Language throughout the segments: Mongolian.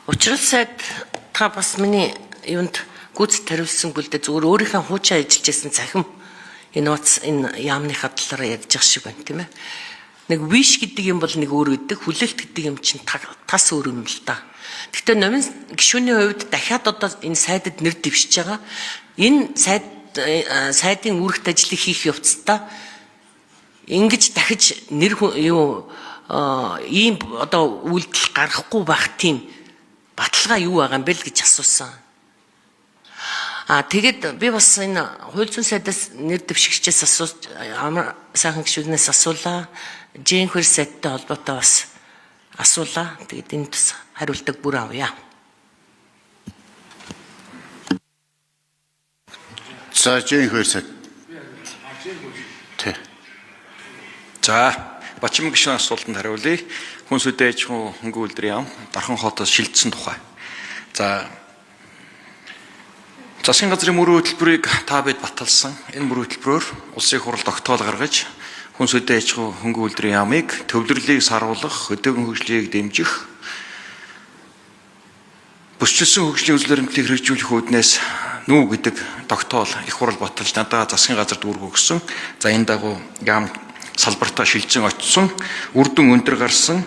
Учир нь сайд та бас миний юунд гүйцэд хариулсан бүлдэ зүгээр өөрийнхөө хуучаа ажиллаж байсан цахим энэ яамныхаа талаар ярьж байгаа шиг байна тийм ээ. Нэг виш гэдэг юм бол нэг өөр үүдэг, хүлээлт гэдэг юм чинь тас өөр юм л да. Гэхдээ номын гишүүний хувьд дахиад одоо энэ сайдад нэр дэвшиж байгаа. Энэ сайдын үүрэгт ажлыг хийх явцдаа ингэж дахиж нэр ийм одоо үйлдэл гаргахгүй байх тийм баталгаа юу байгаа юм бэ л гэж асуусан. Тэгээд би бас энэ хууль зүйн сайдаас нэр дэвшигчээс асууж амар сайхан гишүүднээс асуулаа. Жинхэнэ сайдтай холбоотой бас асуулаа. Тэгээд энэ тус хариултыг бүр авъя. За жинхэнэ сайд. За Бачим гишүүн асуултанд хариулъя. Хүнс үдэ аж ахуйн хөнгөн үйлдвэрийн яам Дархан хотоос шилжсэн тухай. За засгийн газрын мөрийн хөтөлбөрийг та бид баталсан. Энэ мөрийн хөтөлбөрөөр улсын хурал тогтоол гаргаж хүнс үдэ аж ахуйн хөнгөн үйлдвэрийн яамыг төвлөрлийг саруулах, өдөөгөн хөгжлийг дэмжих, бүсчилсэн хөгжлийн үзэл баримтлалыг хэрэгжүүлэх үүднээс нүү гэдэг тогтоол их хурал баталж надад засгийн газар дүүрэг өгсөн. За энэ дагуу яам салбартаа шилжин очсон, үр дүн өндөр гарсан,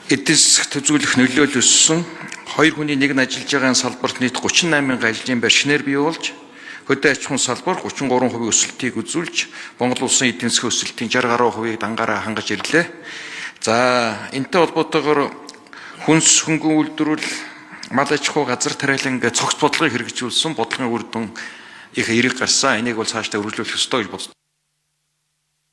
эдис төзүүлэх нөлөөлөл өссөн, 2 хүний нэг нь ажиллаж байгаа салбарт нийт 38,000 ажлын байр шинээр бий болж, хөдөө аж ахуйн салбар 33% өсөлтийг үзүүлж, Монгол улсын эдийн засгийн өсөлтийн 60% дангаараа хангаж ирлээ. За энэтэй холбоотойгоор хүнс хөнгөн үйлдвэрүүл мал аж ахуй газар тариалан цогц бодлогыг хэрэгжүүлсэн бодлогын үр дүн их эерэг гарсан. Энийг бол цаашдаа үргэлжлүүлэх ёстой гэж боддог.